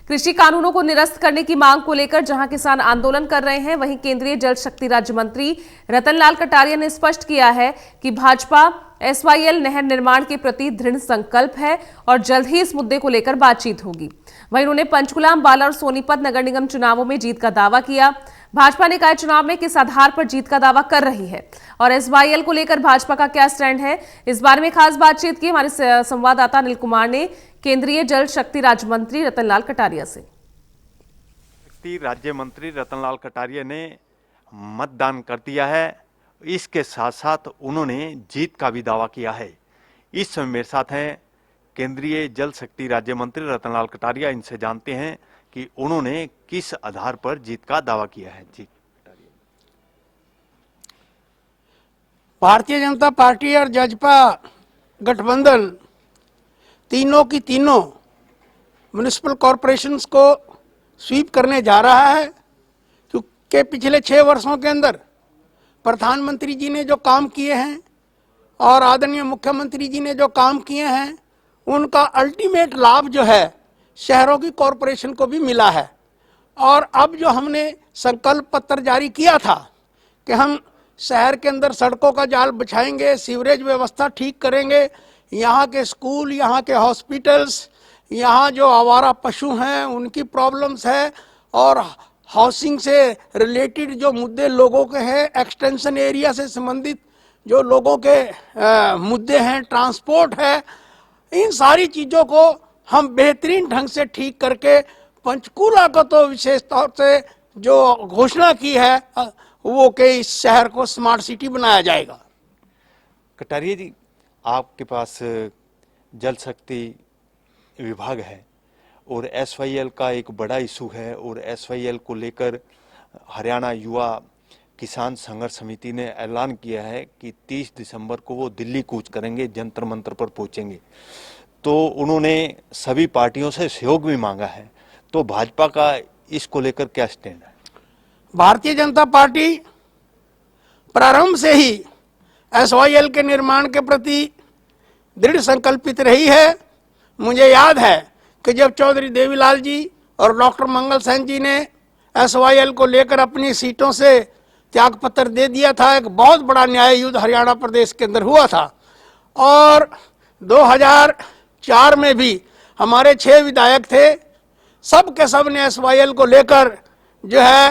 कृषि कानूनों को निरस्त करने की मांग को लेकर जहां किसान आंदोलन कर रहे हैं, वहीं केंद्रीय जल शक्ति राज्य मंत्री रतनलाल कटारिया ने स्पष्ट किया है कि भाजपा एसवाईएल नहर निर्माण के प्रति दृढ़ संकल्प है और जल्द ही इस मुद्दे को लेकर बातचीत होगी। वहीं उन्होंने पंचकुला, अंबाला और सोनीपत नगर निगम चुनावों में जीत का दावा किया। भाजपा ने कहा चुनाव में किस आधार पर जीत का दावा कर रही है और एसवाईएल को लेकर भाजपा का क्या स्टैंड है, इस बारे में खास बातचीत की हमारे संवाददाता अनिल कुमार ने केंद्रीय जल शक्ति राज्य मंत्री रतनलाल कटारिया से। शक्ति राज्य मंत्री रतनलाल कटारिया ने मतदान कर दिया है। इसके साथ साथ उन्होंने जीत का भी दावा किया है। इस समय मेरे साथ हैं केंद्रीय जल शक्ति राज्य मंत्री रतनलाल कटारिया। इनसे जानते हैं कि उन्होंने किस आधार पर जीत का दावा किया है। जी, भारतीय जनता पार्टी और जजपा गठबंधन तीनों की तीनों म्युनिसिपल कॉरपोरेशंस को स्वीप करने जा रहा है, क्योंकि पिछले 6 वर्षों के अंदर प्रधानमंत्री जी ने जो काम किए हैं और आदरणीय मुख्यमंत्री जी ने जो काम किए हैं, उनका अल्टीमेट लाभ जो है शहरों की कॉरपोरेशन को भी मिला है। और अब जो हमने संकल्प पत्र जारी किया था कि हम शहर के अंदर सड़कों का जाल बिछाएंगे, सीवरेज व्यवस्था ठीक करेंगे, यहाँ के स्कूल, यहाँ के हॉस्पिटल्स, यहाँ जो आवारा पशु हैं उनकी प्रॉब्लम्स है और हाउसिंग से रिलेटेड जो मुद्दे लोगों के हैं, एक्सटेंशन एरिया से संबंधित जो लोगों के मुद्दे हैं, ट्रांसपोर्ट है, इन सारी चीज़ों को हम बेहतरीन ढंग से ठीक करके पंचकूला को तो विशेष तौर से जो घोषणा की है वो कि इस शहर को स्मार्ट सिटी बनाया जाएगा। कटारिया जी, आपके पास जल शक्ति विभाग है और एसवाईएल का एक बड़ा इशू है और एसवाईएल को लेकर हरियाणा युवा किसान संघर्ष समिति ने ऐलान किया है कि 30 दिसंबर को वो दिल्ली कूच करेंगे, जंतर मंतर पर पहुंचेंगे। तो उन्होंने सभी पार्टियों से सहयोग भी मांगा है। तो भाजपा का इसको लेकर क्या स्टैंड है? भारतीय जनता पार्टी प्रारंभ से ही एसवाईएल के निर्माण के प्रति दृढ़ संकल्पित रही है। मुझे याद है कि जब चौधरी देवीलाल जी और डॉक्टर मंगल सेन जी ने एसवाईएल को लेकर अपनी सीटों से त्यागपत्र दे दिया था, एक बहुत बड़ा न्याय युद्ध हरियाणा प्रदेश के अंदर हुआ था। और 2004 में भी हमारे 6 विधायक थे, सब के सब ने एसवाईएल को लेकर जो है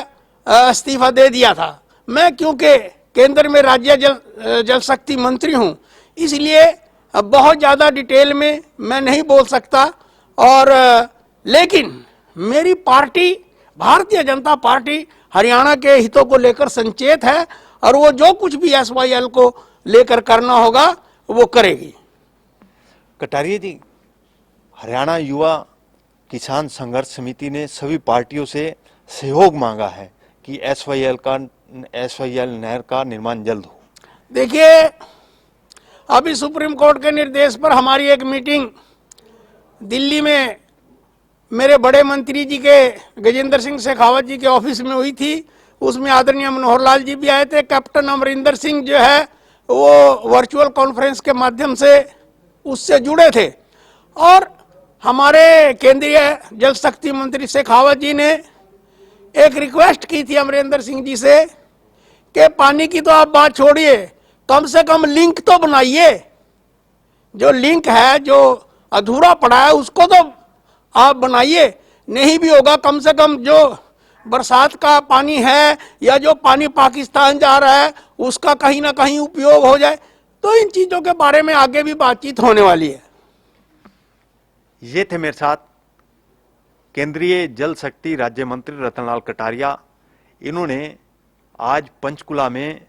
इस्तीफा दे दिया था। मैं क्योंकि केंद्र में राज्य जल शक्ति मंत्री हूं, इसलिए बहुत ज़्यादा डिटेल में मैं नहीं बोल सकता। और लेकिन मेरी पार्टी भारतीय जनता पार्टी हरियाणा के हितों को लेकर संचेत है और वो जो कुछ भी एसवाईएल को लेकर करना होगा वो करेगी। कटारिया जी, हरियाणा युवा किसान संघर्ष समिति ने सभी पार्टियों से सहयोग मांगा है कि एसवाईएल नहर का निर्माण जल्द हो। देखिए, अभी सुप्रीम कोर्ट के निर्देश पर हमारी एक मीटिंग दिल्ली में मेरे बड़े मंत्री जी के गजेंद्र सिंह शेखावत जी के ऑफिस में हुई थी। उसमें आदरणीय मनोहर लाल जी भी आए थे। कैप्टन अमरिंदर सिंह जो है वो वर्चुअल कॉन्फ्रेंस के माध्यम से उससे जुड़े थे। और हमारे केंद्रीय जल शक्ति मंत्री शेखावत जी ने एक रिक्वेस्ट की थी अमरिंदर सिंह जी से कि पानी की तो आप बात छोड़िए, कम से कम लिंक तो बनाइए। जो लिंक है, जो अधूरा पड़ा है, उसको तो आप बनाइए। नहीं भी होगा, कम से कम जो बरसात का पानी है या जो पानी पाकिस्तान जा रहा है उसका कहीं ना कहीं उपयोग हो जाए। तो इन चीज़ों के बारे में आगे भी बातचीत होने वाली है। ये थे मेरे साथ केंद्रीय जल शक्ति राज्य मंत्री रतनलाल कटारिया। इन्होंने आज पंचकुला में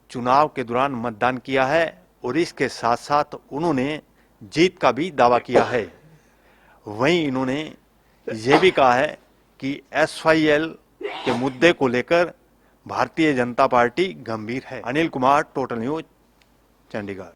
चुनाव के दौरान मतदान किया है और इसके साथ साथ उन्होंने जीत का भी दावा किया है। वहीं इन्होंने ये भी कहा है कि एसवाईएल के मुद्दे को लेकर भारतीय जनता पार्टी गंभीर है। Anil Kumar, total news, Chandigarh.